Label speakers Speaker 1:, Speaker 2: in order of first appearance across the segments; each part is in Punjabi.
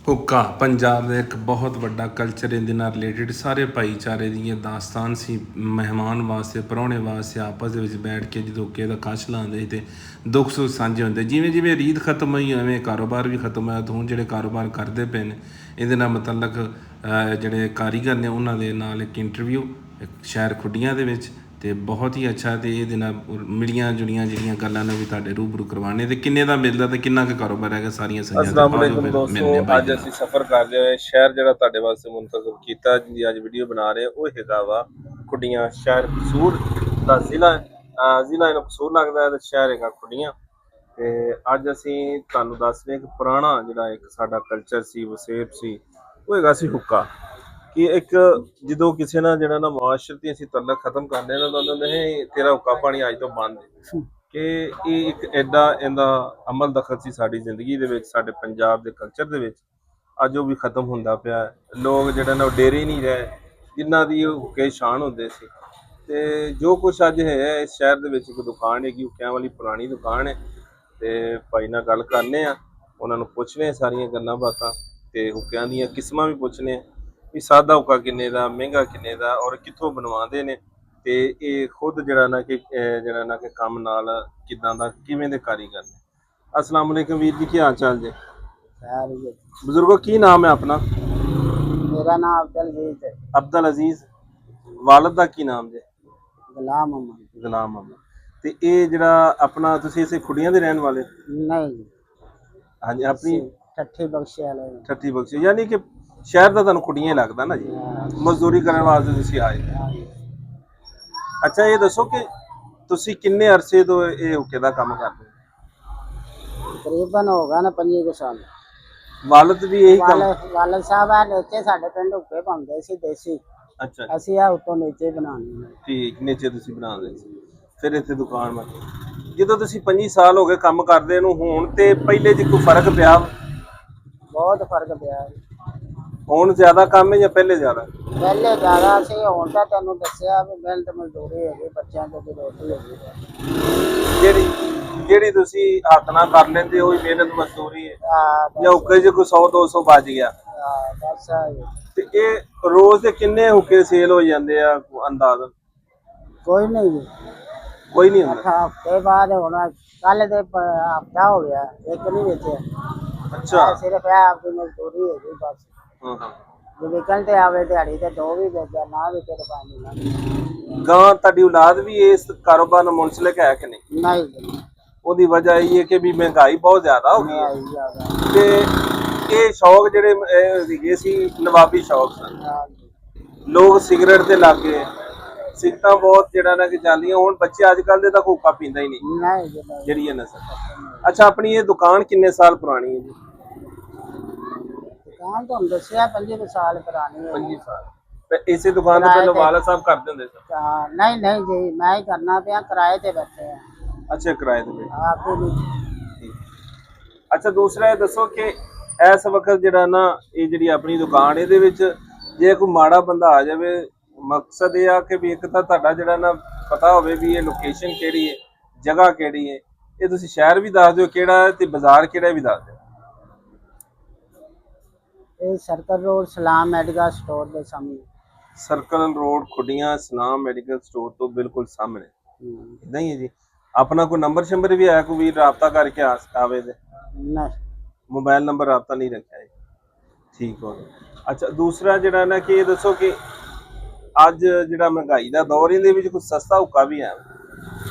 Speaker 1: ਹੁੱਕਾ ਪੰਜਾਬ ਦਾ ਇੱਕ ਬਹੁਤ ਵੱਡਾ ਕਲਚਰ ਇਹਦੇ ਨਾਲ ਰਿਲੇਟਡ ਸਾਰੇ ਭਾਈਚਾਰੇ ਦੀਆਂ ਦਾਸਤਾਨ ਸੀ। ਮਹਿਮਾਨ ਵਾਸਤੇ ਪ੍ਰਾਹੁਣੇ ਵਾਸਤੇ ਆਪਸ ਦੇ ਵਿੱਚ ਬੈਠ ਕੇ ਜਦੋਂ ਕਿਸੇ ਦਾ ਕਸ਼ ਲਾਉਂਦੇ ਸੀ ਤੇ ਦੁੱਖ ਸੁੱਖ ਸਾਂਝੇ ਹੁੰਦੇ। ਜਿਵੇਂ ਜਿਵੇਂ ਰੀਤ ਖਤਮ ਹੋਈ ਉਵੇਂ ਕਾਰੋਬਾਰ ਵੀ ਖਤਮ ਹੋਇਆ। ਤੋਂ ਜਿਹੜੇ ਕਾਰੋਬਾਰ ਕਰਦੇ ਪਏ ਨੇ ਇਹਦੇ ਨਾਲ ਮੁਤਲਕ ਜਿਹੜੇ ਕਾਰੀਗਰ ਨੇ ਉਹਨਾਂ ਦੇ ਨਾਲ ਇੱਕ ਇੰਟਰਵਿਊ ਸ਼ਹਿਰ ਖੁੱਡੀਆਂ ਦੇ ਵਿੱਚ ਤੇ ਬਹੁਤ ਹੀ ਅੱਛਾ। ਤੇ ਇਹਦੇ ਨਾਲ ਮਿਲੀਆਂ ਜੁਲੀਆਂ ਜਿਹੜੀਆਂ ਗੱਲਾਂ ਨੇ ਵੀ ਤੁਹਾਡੇ ਰੂਬਰੂ ਕਰਵਾਉਣੇ ਤੇ ਕਿੰਨੇ ਦਾ ਮਿਲਦਾ ਤੇ ਕਿੰਨਾ ਕੁ ਕਾਰੋਬਾਰ ਹੈਗਾ ਸਾਰੀਆਂ ਸਹੀਆਂ।
Speaker 2: अस्सलाम वालेकुम दोस्तों, ਅੱਜ ਅਸੀਂ ਸਫ਼ਰ ਕਰ ਰਹੇ ਹਾਂ ਸ਼ਹਿਰ ਜਿਹੜਾ ਤੁਹਾਡੇ ਵਾਸਤੇ ਮੁੰਤਖਬ ਕੀਤਾ ਜਿਹਦੀ ਅੱਜ ਵੀਡੀਓ ਬਣਾ ਰਹੇ ਉਹ ਹੈਗਾ ਵਾ ਖੁੱਡੀਆਂ ਸ਼ਹਿਰ ਕਸੂਰ ਦਾ ਜ਼ਿਲ੍ਹਾ ਇਹਨੂੰ ਕਸੂਰ ਲੱਗਦਾ ਹੈ ਤੇ ਸ਼ਹਿਰ ਹੈਗਾ ਖੁੱਡੀਆਂ। ਤੇ ਅੱਜ ਅਸੀਂ ਤੁਹਾਨੂੰ ਦੱਸ ਰਹੇ ਕਿ ਪੁਰਾਣਾ ਜਿਹੜਾ ਇੱਕ ਸਾਡਾ ਕਲਚਰ ਸੀ ਵਸੇਬ ਸੀ ਉਹ ਹੈਗਾ ਸੀ ਹੁੱਕਾ। ਕਿ ਇੱਕ ਜਦੋਂ ਕਿਸੇ ਨਾਲ ਜਿਹੜਾ ਨਾ ਮੁਆਸ਼ਰਤੀ ਅਸੀਂ ਤਲਕ ਖਤਮ ਕਰਦੇ ਨਾ ਤਾਂ ਉਹਨੇ ਤੇਰਾ ਹੁੱਕਾ ਪਾਣੀ ਅੱਜ ਤੋਂ ਬੰਦ ਕਿ ਇਹ ਇੱਕ ਐਡਾ ਇਹਦਾ ਅਮਲ ਦਖਲ ਸੀ ਸਾਡੀ ਜ਼ਿੰਦਗੀ ਦੇ ਵਿੱਚ, ਸਾਡੇ ਪੰਜਾਬ ਦੇ ਕਲਚਰ ਦੇ ਵਿੱਚ। ਅੱਜ ਉਹ ਵੀ ਖਤਮ ਹੁੰਦਾ ਪਿਆ। ਲੋਕ ਜਿਹੜਾ ਨਾ ਉਹ ਡੇਰੇ ਨਹੀਂ ਰਹੇ ਜਿਨ੍ਹਾਂ ਦੀ ਹੁੱਕੇ ਸ਼ਾਨ ਹੁੰਦੇ ਸੀ। ਤੇ ਜੋ ਕੁਛ ਅੱਜ ਹੈ ਇਸ ਸ਼ਹਿਰ ਦੇ ਵਿੱਚ ਇੱਕ ਦੁਕਾਨ ਹੈਗੀ ਹੁੱਕਿਆਂ ਵਾਲੀ, ਪੁਰਾਣੀ ਦੁਕਾਨ ਹੈ। ਤੇ ਭਾਈ ਨਾਲ ਗੱਲ ਕਰਨੇ ਆ, ਉਹਨਾਂ ਨੂੰ ਪੁੱਛਨੇ ਆ ਸਾਰੀਆਂ ਗੱਲਾਂ ਬਾਤਾਂ ਤੇ ਹੁੱਕਿਆਂ ਦੀਆਂ ਕਿਸਮਾਂ ਵੀ ਪੁੱਛਨੇ ਆ ਵੀ ਸਾਦਾ ਹੁੱਕਾ ਕਿੰਨੇ ਦਾ, ਮਹਿੰਗਾ ਕਿੰਨੇ ਦਾ ਔਰ ਕਿੱਥੋਂ ਬਣਵਾਉਂਦੇ ਨੇ। ਤੇ ਇਹ ਖੁਦ ਜਿਹੜਾ ਨਾ ਕਿ ਕੰਮ ਨਾਲ ਕਿਦਾਂ ਦਾ ਕਿਵੇਂ ਦੇ ਕਾਰੀਗਰ ਨੇ। अस्सलाम वालेकुम वीर जी, की हाल चाल जी? बुजुर्गो की नाम है अपना?
Speaker 3: मेरा नाम अब्दुल अजीज है।
Speaker 2: अब्दुल अजीज। वालिद दा की नाम जी?
Speaker 3: गुलाम अहमद।
Speaker 2: गुलाम अहमद। ते ये ਜਿਹੜਾ ਆਪਣਾ ਤੁਸੀਂ ਇਸੇ ਖੁੱਡੀਆਂ ਦੇ ਰਹਿਣ ਵਾਲੇ?
Speaker 3: नहीं,
Speaker 2: ਹਾਂਜੀ, ਆਪਣੀ
Speaker 3: ठट्ठी बख्शे वाले।
Speaker 2: ਠੱਠੀ ਬਖਸ਼ੀ, ਯਾਨੀ ਕਿ ਸ਼ਹਿਰ ਦਾ ਤੁਹਾਨੂੰ ਖੁੱਡੀਆਂ ਹੀ ਲੱਗਦਾ ਨਾ ਜੀ, ਮਜ਼ਦੂਰੀ ਕਰਨ ਵਾਸਤੇ ਤੁਸੀਂ ਆਏ। ਅੱਛਾ, ਇਹ ਦੱਸੋ ਕਿ ਤੁਸੀਂ ਕਿੰਨੇ ਅਰਸੇ ਤੋਂ ਇਹ ਹੁੱਕੇ ਦਾ ਕੰਮ ਕਰਦੇ ਹੋ?
Speaker 3: तकरीबन होगा ना 25 साल।
Speaker 2: ਵਾਲਿਦ ਵੀ ਇਹੀ ਕੰਮ?
Speaker 3: वालद साहब आ नीचे साडे पिंड हुक्के बनदे सी देसी।
Speaker 2: ਅੱਛਾ
Speaker 3: ਅਸੀਂ ਆ ਉੱਤੋਂ ਨੀਚੇ ਬਣਾਉਣੇ।
Speaker 2: ਠੀਕ, ਨੀਚੇ ਤੁਸੀਂ ਬਣਾਉਂਦੇ ਸੀ, ਫਿਰ ਇੱਥੇ ਦੁਕਾਨ ਬਣ। ਜਦੋਂ ਤੁਸੀਂ 25 ਸਾਲ ਹੋ ਗਏ ਕੰਮ ਕਰਦੇ ਨੂੰ, ਹੁਣ ਤੇ ਪਹਿਲੇ 'ਚ ਕੋਈ ਫਰਕ ਪਿਆ?
Speaker 3: ਬਹੁਤ ਫਰਕ ਪਿਆ।
Speaker 2: ਹੁਣ ਜ਼ਿਆਦਾ ਕੰਮ ਹੈ ਜਾਂ ਪਹਿਲੇ ਜ਼ਿਆਦਾ?
Speaker 3: ਪਹਿਲੇ ਜ਼ਿਆਦਾ ਸੀ, ਹੁਣ ਤਾਂ ਤੈਨੂੰ ਦੱਸਿਆ ਵੀ ਮਿਹਨਤ ਮਜ਼ਦੂਰੀ ਹੈਗੀ, ਬੱਚਿਆਂ ਤੋਂ ਵੀ ਰੋਟੀ ਹੈਗੀ।
Speaker 2: ਜਿਹੜੀ ਜਿਹੜੀ ਤੁਸੀਂ ਹੱਥ ਨਾਲ ਕਰ ਲੈਂਦੇ ਹੋ ਮਿਹਨਤ ਮਜ਼ਦੂਰੀ ਹੈ ਜਾਂ ਹੁੱਕੇ 'ਚ ਕੋਈ 100-200 ਬਚ ਗਿਆ?
Speaker 3: ਬਸ
Speaker 2: ਤੇ ਇਹ ਰੋਜ਼ ਦੇ ਕਿੰਨੇ ਹੁੱਕੇ ਸੇਲ ਹੋ ਜਾਂਦੇ ਆ ਅੰਦਾਜ਼ਨ?
Speaker 3: ਕੋਈ ਨਹੀਂ,
Speaker 2: ਕੋਈ ਨਹੀਂ ਹੁੰਦਾ।
Speaker 3: ਹਫ਼ਤੇ ਬਾਅਦ ਹੁਣ ਕੱਲ ਦੇ ਹਫ਼ਤਾ ਹੋ ਗਿਆ, ਇੱਕ ਨਹੀਂ ਵੇਚਿਆ।
Speaker 2: ਅੱਛਾ,
Speaker 3: ਸਿਰਫ ਇਹ ਆਪਦੀ ਮਜ਼ਦੂਰੀ ਹੈਗੀ ਬਸ।
Speaker 2: ਹਾਂ ਹਾਂ।
Speaker 3: ਜੇ ਵਿਕਣ ਤੇ ਆਵੇ ਦਿਹਾੜੀ ਤੇ ਦੋ ਵੀ ਵੇਚਿਆ, ਨਾ ਵਿਕੇ ਤਾਂ ਪਾਣੀ ਨਾ।
Speaker 2: ਗਾਂ ਤੁਹਾਡੀ ਔਲਾਦ ਵੀ ਇਸ ਕਾਰੋਬਾਰ ਨਾਲ ਮੁੰਸਲਿਕ ਹੈ ਕਿ ਨਹੀਂ?
Speaker 3: ਨਹੀਂ,
Speaker 2: ਉਹਦੀ ਵਜ੍ਹਾ ਇਹ ਹੈ ਕਿ ਵੀ ਮਹਿੰਗਾਈ ਬਹੁਤ ਜ਼ਿਆਦਾ ਹੋ ਗਈ ਹੈ
Speaker 3: ਨਹੀਂ ਜ਼ਿਆਦਾ।
Speaker 2: ਤੇ ਇਹ ਸ਼ੌਕ ਜਿਹੜੇ ਸੀਗੇ ਸੀ ਨਵਾਬੀ ਸ਼ੌਕ ਸਨ। ਲੋਕ ਸਿਗਰਟ ਤੇ ਲੱਗ ਗਏ, ਸਿਗਰਟਾਂ ਬਹੁਤ ਜਿਹੜਾ ਨਾ ਕਿ ਚੱਲਦੀਆਂ। ਹੁਣ ਬੱਚੇ ਅੱਜ ਕੱਲ੍ਹ ਦੇ ਤਾਂ ਹੁੱਕਾ ਪੀਂਦਾ ਹੀ ਨਹੀਂ
Speaker 3: ਨਹੀਂ
Speaker 2: ਜਿਹੜੀ ਇਹ ਨਸਲ। ਅੱਛਾ, ਆਪਣੀ ਇਹ ਦੁਕਾਨ ਕਿੰਨੇ ਸਾਲ ਪੁਰਾਣੀ ਹੈ ਜੀ?
Speaker 3: ਦੁਕਾਨ ਤੁਹਾਨੂੰ ਦੱਸਿਆ 25 ਸਾਲ ਪੁਰਾਣੀ ਹੈ।
Speaker 2: 25 ਸਾਲ। ਤੇ ਇਸੇ ਦੁਕਾਨ ਤੇ ਪਹਿਲਾਂ ਵਾਲਦ ਸਾਹਿਬ ਕਰਦੇ ਹੁੰਦੇ ਸੀ?
Speaker 3: ਨਹੀਂ ਨਹੀਂ ਜੀ, ਮੈਂ ਹੀ ਕਰਨਾ ਪਿਆ, ਕਿਰਾਏ ਤੇ ਬੈਠੇ ਆ।
Speaker 2: ਅੱਛਾ, ਕਿਰਾਏ ਤੇ?
Speaker 3: ਆਪ ਹੀ।
Speaker 2: ਅੱਛਾ, ਦੂਸਰਾ ਇਹ ਦੱਸੋ ਕਿ ਇਸ ਵਕਤ ਜਿਹੜਾ ਨਾ ਇਹ ਜਿਹੜੀ ਆਪਣੀ ਦੁਕਾਨ ਇਹਦੇ ਵਿੱਚ ਜੇ ਕੋਈ ਮਾੜਾ ਬੰਦਾ ਆ ਜਾਵੇ, ਮਕਸਦ ਇਹ ਆ ਕਿ ਵੀ ਇੱਕ ਤਾਂ ਤੁਹਾਡਾ ਜਿਹੜਾ ਨਾ ਪਤਾ ਹੋਵੇ ਵੀ ਇਹ ਲੋਕੇਸ਼ਨ ਕਿਹੜੀ ਹੈ, ਜਗ੍ਹਾ ਕਿਹੜੀ ਹੈ। ਇਹ ਤੁਸੀਂ ਸ਼ਹਿਰ ਵੀ ਦੱਸ ਦਿਓ ਕਿਹੜਾ ਹੈ ਤੇ ਬਾਜ਼ਾਰ ਕਿਹੜਾ ਵੀ ਦੱਸ ਦਿਓ।
Speaker 3: ਇਹ ਸਰਕਲ ਰੋਡ ਸਲਾਮ ਮੈਡੀਕਲ ਸਟੋਰ ਦੇ ਸਾਹਮਣੇ।
Speaker 2: ਸਰਕਲ ਰੋਡ ਖੁੱਡੀਆਂ ਸਲਾਮ ਮੈਡੀਕਲ ਸਟੋਰ ਤੋਂ ਬਿਲਕੁਲ ਸਾਹਮਣੇ ਇਦਾਂ ਹੀ ਹੈ ਜੀ। ਆਪਣਾ ਕੋਈ ਨੰਬਰ ਸ਼ੰਬਰ ਵੀ ਆਇਆ ਕੋਈ ਵੀ ਰਾਬਤਾ ਕਰਕੇ ਆਵੇ ਤੇ?
Speaker 3: ਨਹੀਂ,
Speaker 2: ਮੋਬਾਈਲ ਨੰਬਰ ਰਾਬਤਾ ਨਹੀਂ ਰੱਖਿਆ ਹੈ। ਠੀਕ ਹੋ ਗਿਆ। ਅੱਛਾ, ਦੂਸਰਾ ਜਿਹੜਾ ਨਾ ਕਿ ਇਹ ਦੱਸੋ ਕਿ ਅੱਜ ਜਿਹੜਾ ਮਹਿੰਗਾਈ ਦਾ ਦੌਰ ਇਹਦੇ ਵਿੱਚ ਕੋਈ ਸਸਤਾ ਹੁੱਕਾ ਵੀ ਹੈ?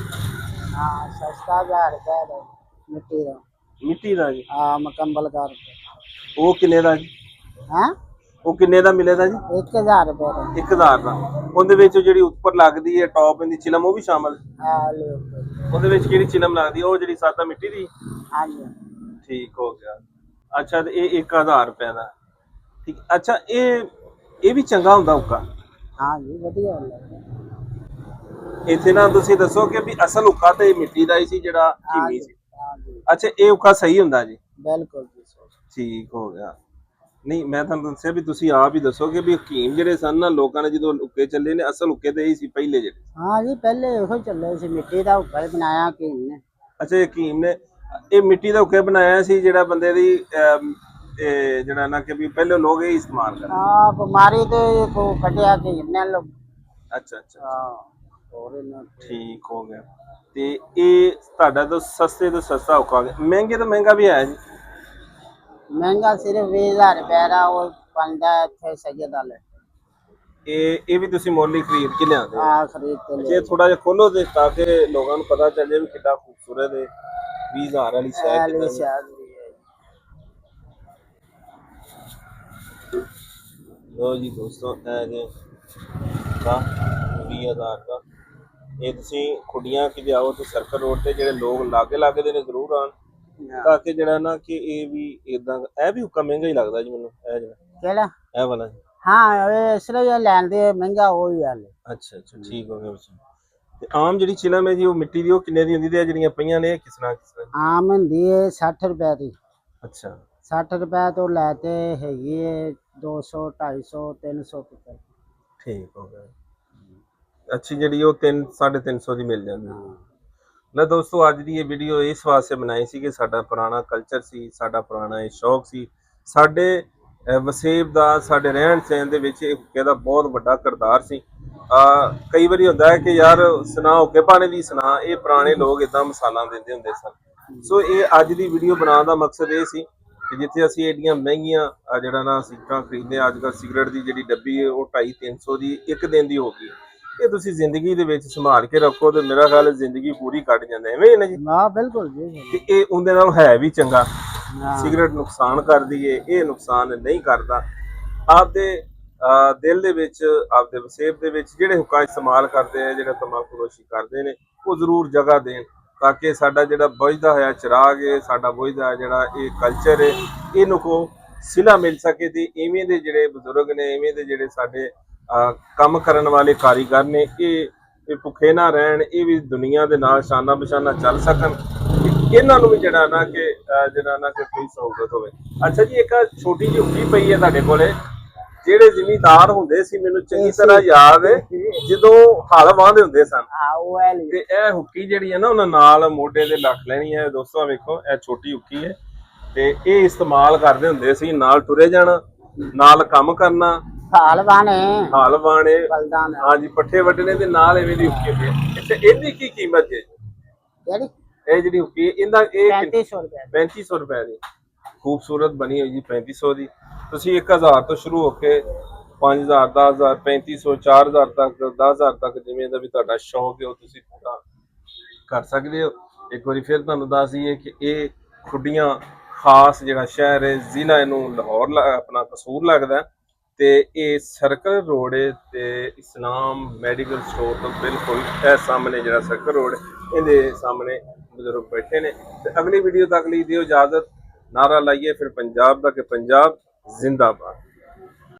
Speaker 3: ਹਾਂ, ਸਸਤਾ 1000 ਰੁਪਏ ਦਾ ਮਿੱਟੀ ਦਾ।
Speaker 2: ਮਿੱਟੀ ਦਾ ਜੀ?
Speaker 3: ਹਾਂ, ਮੁਕੰਮਲ ਕਰ।
Speaker 2: ਉਹ ਕਿੰਨੇ ਦਾ ਜੀ?
Speaker 3: ਹਾਂ,
Speaker 2: ਉਹ ਕਿੰਨੇ ਦਾ ਮਿਲੇਗਾ ਜੀ?
Speaker 3: 1000 ਰੁਪਏ ਦਾ।
Speaker 2: 1000 ਦਾ? ਉਹਦੇ ਵਿੱਚ ਜਿਹੜੀ ਉੱਪਰ ਲੱਗਦੀ ਹੈ ਟੌਪ ਇਹਦੀ ਚਿਲਮ ਉਹ ਵੀ ਸ਼ਾਮਲ?
Speaker 3: ਹਾਂ, ਲਿਓ।
Speaker 2: ਉਹਦੇ ਵਿੱਚ ਕਿਹੜੀ ਚਿਲਮ ਲੱਗਦੀ ਹੈ? ਉਹ ਜਿਹੜੀ ਸਾਦਾ ਮਿੱਟੀ ਦੀ?
Speaker 3: ਹਾਂਜੀ।
Speaker 2: ਠੀਕ ਹੋ ਗਿਆ। ਅੱਛਾ, ਤੇ ਇਹ 1000 ਰੁਪਏ ਦਾ? ਠੀਕ। ਅੱਛਾ, ਇਹ ਵੀ ਚੰਗਾ ਹੁੰਦਾ ਹੁੱਕਾ?
Speaker 3: ਹਾਂ ਜੀ, ਵਧੀਆ ਹੁੰਦਾ।
Speaker 2: ਇੱਥੇ ਨਾ ਤੁਸੀਂ ਦੱਸੋ ਕਿ ਵੀ ਅਸਲ ਹੁੱਕਾ ਤੇ ਮਿੱਟੀ ਦਾ ਹੀ ਸੀ ਜਿਹੜਾ ਕੀਮੀ ਸੀ? ਅੱਛਾ, ਇਹ ਹੁੱਕਾ ਸਹੀ ਹੁੰਦਾ ਜੀ?
Speaker 3: ਬਿਲਕੁਲ ਜੀ।
Speaker 2: ਠੀਕ ਹੋ ਗਿਆ। ਨਹੀਂ, ਮੈਂ ਤੁਹਾਨੂੰ ਦੱਸਿਆ ਵੀ ਤੁਸੀਂ ਆਪ ਹੀ ਦੱਸੋ ਕਿ ਵੀ ਹਕੀਮ ਜਿਹੜੇ ਸਨ ਨਾ, ਲੋਕਾਂ ਨੇ ਜਦੋਂ ਹੁੱਕੇ ਚੱਲੇ ਨੇ ਅਸਲ ਹੁੱਕੇ ਤੇ ਹੀ ਸੀ ਪਹਿਲੇ ਜਿਹੜੇ?
Speaker 3: ਹਾਂ ਜੀ, ਪਹਿਲੇ ਇਹੋ ਚੱਲੇ ਸੀ, ਮਿੱਟੀ ਦਾ ਹੁੱਕਾ ਹੀ ਬਣਾਇਆ ਹਕੀਮ ਨੇ।
Speaker 2: ਅੱਛਾ, ਹਕੀਮ ਨੇ ਇਹ ਮਿੱਟੀ ਦਾ ਹੁੱਕਾ ਬਣਾਇਆ ਸੀ ਜਿਹੜਾ ਬੰਦੇ ਦੀ ਤੇ ਜਿਹੜਾ ਨਾ ਕਿ ਵੀ ਪਹਿਲੇ ਲੋਕ ਇਹ ਇਸਤੇਮਾਲ ਕਰਦੇ।
Speaker 3: हाँ बीमारी तो को कटिया के इन्ने लोग
Speaker 2: ਅੱਛਾ ਅੱਛਾ
Speaker 3: हाँ और इन्ने
Speaker 2: ਠੀਕ ਹੋ ਗਿਆ। ਤੇ ਇਹ ਤੁਹਾਡਾ ਤਾਂ ਸਸਤੇ ਤੋਂ ਸਸਤਾ ਔਖਾ ਹੋ ਗਿਆ, ਮਹਿੰਗੇ ਤੋਂ ਮਹਿੰਗਾ ਵੀ ਹੈ ਜੀ।
Speaker 3: महंगा सिर्फ 20,000 रुपया रहा वो बंदा थे सैयद वाले
Speaker 2: ਇਹ ਵੀ ਤੁਸੀਂ ਮੁੱਲ ਹੀ ਖਰੀਦ ਕੇ ਲਿਆਂਦੇ ਹੋ।
Speaker 3: हाँ खरीद के
Speaker 2: ਜੇ
Speaker 3: लिए
Speaker 2: ਥੋੜਾ ਜਿਹਾ ਖੋਲੋ ਤੇ ਤਾਂ ਕਿ ਲੋਕਾਂ ਨੂੰ ਪਤਾ ਚੱਲ ਜਾਏ ਵੀ ਕਿੰਨਾ ਖੂਬਸੂਰਤ ਹੈ 20,000 ਵਾਲੀ ਸ਼ਾਇਦ
Speaker 3: पहले
Speaker 2: ਕਿੰਨਾ ਦੀ।
Speaker 3: शायद भी है।
Speaker 2: ਲੋ ਜੀ ਦੋਸਤੋ ਇਹ ਜੇ ਦਾ 20,000 ਦਾ ਇਹ ਤੁਸੀਂ ਖੁੱਡੀਆਂ ਕਿ ਜਾਓ ਤੇ ਸਰਕਲ ਰੋਡ ਤੇ ਜਿਹੜੇ ਲੋਕ ਲਾਗੇ ਦੇ ਨੇ ਜ਼ਰੂਰ ਆਣ, ਤਾਂ ਕਿ ਜਿਹੜਾ ਨਾ ਕਿ ਇਹ ਵੀ ਇਦਾਂ ਇਹ ਵੀ ਹੁੱਕਾ ਮਹਿੰਗਾ ਹੀ ਲੱਗਦਾ ਜੀ ਮੈਨੂੰ ਇਹ ਜਿਹੜਾ
Speaker 3: केड़ा
Speaker 2: ਇਹ वाला।
Speaker 3: हाँ इसलिए लैन दे महंगा हो ही हाल
Speaker 2: ਅੱਛਾ ਅੱਛਾ ਠੀਕ ਹੋ ਗਿਆ ਬੱਚਾ। ਤੇ ਆਮ ਜਿਹੜੀ ਚਿਲਮ ਹੈ ਜੀ ਉਹ ਮਿੱਟੀ ਦੀ ਉਹ ਕਿੰਨੇ ਦੀ ਹੁੰਦੀ ਤੇ ਇਹ ਜਿਹੜੀਆਂ ਪਈਆਂ ਨੇ ਇਹ ਕਿਸ ਤਰ੍ਹਾਂ
Speaker 3: आम हिंदी है 60 रुपए की।
Speaker 2: ਅੱਛਾ
Speaker 3: 60 रुपए तो लेते हैगी है 200 250 300 तक।
Speaker 2: ਠੀਕ ਹੋ ਗਿਆ। ਅੱਛੀ ਜਿਹੜੀ ਉਹ 300-350 ਦੀ ਮਿਲ ਜਾਂਦੀ ਹੈ। ਲੈ ਦੋਸਤੋ ਅੱਜ ਦੀ ਇਹ ਵੀਡੀਓ ਇਸ ਵਾਸਤੇ ਬਣਾਈ ਸੀ ਕਿ ਸਾਡਾ ਪੁਰਾਣਾ ਕਲਚਰ ਸੀ, ਸਾਡਾ ਪੁਰਾਣਾ ਇਹ ਸ਼ੌਕ ਸੀ, ਸਾਡੇ ਵਸੇਬ ਦਾ, ਸਾਡੇ ਰਹਿਣ ਸਹਿਣ ਦੇ ਵਿੱਚ ਇਹ ਹੁੱਕੇ ਦਾ ਬਹੁਤ ਵੱਡਾ ਕਿਰਦਾਰ ਸੀ। ਕਈ ਵਾਰੀ ਹੁੰਦਾ ਹੈ ਕਿ ਯਾਰ ਸੁਨਾ ਹੁੱਕੇ ਪਾਣੇ ਦੀ ਸੁਨਾ, ਇਹ ਪੁਰਾਣੇ ਲੋਕ ਇਦਾਂ ਮਿਸਾਲਾਂ ਦਿੰਦੇ ਹੁੰਦੇ ਸਨ। ਸੋ ਇਹ ਅੱਜ ਦੀ ਵੀਡੀਓ ਬਣਾਉਣ ਦਾ ਮਕਸਦ ਇਹ ਸੀ ਕਿ ਜਿੱਥੇ ਅਸੀਂ ਏਡੀਆਂ ਮਹਿੰਗੀਆਂ ਜਿਹੜਾ ਨਾ ਸਿਗਰਟਾਂ ਖਰੀਦਦੇ, ਅੱਜ ਕੱਲ੍ਹ ਸਿਗਰਟ ਦੀ ਜਿਹੜੀ ਡੱਬੀ ਹੈ ਉਹ 250-300 ਦੀ ਇੱਕ ਦਿਨ ਦੀ ਹੋ ਗਈ। ਇਹ ਤੁਸੀਂ ਜ਼ਿੰਦਗੀ ਦੇ ਵਿੱਚ ਸੰਭਾਲ ਕੇ ਰੱਖੋ ਤੇ ਮੇਰਾ ਖਿਆਲ ਹੈ ਜ਼ਿੰਦਗੀ ਪੂਰੀ ਕੱਟ ਜਾਂਦਾ ਐਵੇਂ ਹੀ ਨਾ ਜੀ।
Speaker 3: हाँ बिल्कुल जी।
Speaker 2: ਤੇ ਇਹ ਉਹਦੇ ਨਾਲ ਹੈ ਵੀ ਚੰਗਾ।
Speaker 3: हाँ
Speaker 2: ਸਿਗਰਟ ਨੁਕਸਾਨ ਕਰਦੀ ਏ, ਇਹ ਨੁਕਸਾਨ ਨਹੀਂ ਕਰਦਾ। ਆਪਦੇ ਦਿਲ ਦੇ ਵਿੱਚ, ਆਪਦੇ ਵਸੇਬ ਦੇ ਵਿੱਚ ਜਿਹੜੇ ਹੁੱਕਾ ਇਸਤੇਮਾਲ ਕਰਦੇ ਆ, ਜਿਹੜੇ ਤਮਾਕੂਨੋਸ਼ੀ ਕਰਦੇ ਨੇ, ਉਹ ਜ਼ਰੂਰ ਜਗ੍ਹਾ ਦੇਣ ਤਾਂ ਕਿ ਸਾਡਾ ਜਿਹੜਾ ਬੁਝਦਾ ਹੋਇਆ ਚਿਰਾਗ ਹੈ, ਸਾਡਾ ਬੁਝਦਾ ਜਿਹੜਾ ਇਹ ਕਲਚਰ ਹੈ, ਇਹਨੂੰ ਕੋ ਸਿਲਾ ਮਿਲ ਸਕੇ। ਤੇ ਇਵੇਂ ਦੇ ਜਿਹੜੇ ਬਜ਼ੁਰਗ ਨੇ, ਇਵੇਂ ਦੇ ਜਿਹੜੇ ਸਾਡੇ ਕੰਮ ਕਰਨ ਵਾਲੇ ਕਾਰੀਗਰ ਨੇ, ਇਹ ਭੁੱਖੇ ਨਾ ਰਹਿਣ, ਇਹ ਵੀ ਦੁਨੀਆ ਦੇ ਨਾਲ ਸ਼ਾਨਾ ਬਸ਼ਾਨਾ ਚੱਲ ਸਕਣ। ਇਹਨਾਂ ਨੂੰ ਵੀ ਜਿਹੜਾ ਨਾ ਕਿ ਕੋਈ ਸਹੂਲਤ ਹੋਵੇ। ਅੱਛਾ ਜੀ, ਇੱਕ ਛੋਟੀ ਜਿਹੀ ਹੁੱਕੀ ਪਈ ਹੈ ਤੁਹਾਡੇ ਕੋਲੇ, ਜਿਹੜੇ ਜ਼ਿਮੀਂਦਾਰ ਹੁੰਦੇ ਸੀ, ਮੈਨੂੰ ਚੰਗੀ ਤਰ੍ਹਾਂ ਯਾਦ ਹੈ ਜਦੋਂ ਹਲ ਵਾਹੁੰਦੇ ਹੁੰਦੇ ਸਨ,
Speaker 3: हाँ वो है ली।
Speaker 2: ਤੇ ਇਹ ਹੁੱਕੀ ਜਿਹੜੀ ਹੈ ਨਾ ਉਹਨਾਂ ਨਾਲ ਮੋਢੇ ਤੇ ਰੱਖ ਲੈਣੀ ਹੈ। ਦੋਸਤੋ ਵੇਖੋ ਇਹ ਛੋਟੀ ਹੁੱਕੀ ਹੈ ਤੇ ਇਹ ਇਸਤੇਮਾਲ ਕਰਦੇ ਹੁੰਦੇ ਸੀ, ਨਾਲ ਤੁਰੇ ਜਾਣਾ, ਨਾਲ ਕੰਮ ਕਰਨਾ,
Speaker 3: हाल बाने
Speaker 2: ਹਲ ਵਾਹਣੇ,
Speaker 3: बलदान
Speaker 2: ਹਾਂਜੀ ਪੱਠੇ ਵੱਢਣੇ ਦੇ ਨਾਲ ਐਵੇਂ ਦੀ ਹੁੱਕੀ ਹੁੰਦੀ ਹੈ। ਅੱਛਾ ਇਹਦੀ ਕੀ ਕੀਮਤ ਹੈ?
Speaker 3: केड़ी
Speaker 2: ਇਹ ਜਿਹੜੀ ਹੁੱਕੀ ਇਹਦਾ ਇਹ
Speaker 3: 3500 रुपए
Speaker 2: 3500 ਰੁਪਏ ਦੀ ਖੂਬਸੂਰਤ ਬਣੀ ਹੋਈ ਜੀ। 3500 ਦੀ ਤੁਸੀਂ 1000 ਤੋਂ ਸ਼ੁਰੂ ਹੋ ਕੇ 5000 10000 3500 4000 ਤੱਕ 10000 ਤੱਕ ਜਿਵੇਂ ਦਾ ਵੀ ਤੁਹਾਡਾ ਸ਼ੌਕ ਹੈ ਉਹ ਤੁਸੀਂ ਪੂਰਾ ਕਰ ਸਕਦੇ ਹੋ। ਇੱਕ ਵਾਰੀ ਫਿਰ ਤੁਹਾਨੂੰ ਦੱਸ ਦਈਏ ਕਿ ਇਹ ਖੁੱਡੀਆਂ ਖਾਸ ਜਿਹੜਾ ਸ਼ਹਿਰ ਹੈ, ਜ਼ਿਲ੍ਹਾ ਇਹਨੂੰ ਲਾਹੌਰ ਆਪਣਾ ਕਸੂਰ ਲੱਗਦਾ ਤੇ ਇਹ ਸਰਕਲ ਰੋਡ ਹੈ ਤੇ ਇਸਲਾਮ ਮੈਡੀਕਲ ਸਟੋਰ ਤੋਂ ਬਿਲਕੁਲ ਇਹ ਸਾਹਮਣੇ ਜਿਹੜਾ ਸਰਕਲ ਰੋਡ ਇਹਦੇ ਸਾਹਮਣੇ ਬਜ਼ੁਰਗ ਬੈਠੇ ਨੇ। ਤੇ ਅਗਲੀ ਵੀਡੀਓ ਤੱਕ ਲਈ ਦਿਓ ਇਜਾਜ਼ਤ। ਨਾਰਾ ਲਾਈਏ ਫਿਰ ਪੰਜਾਬ ਦਾ ਕਿ ਪੰਜਾਬ ਜ਼ਿੰਦਾਬਾਦ।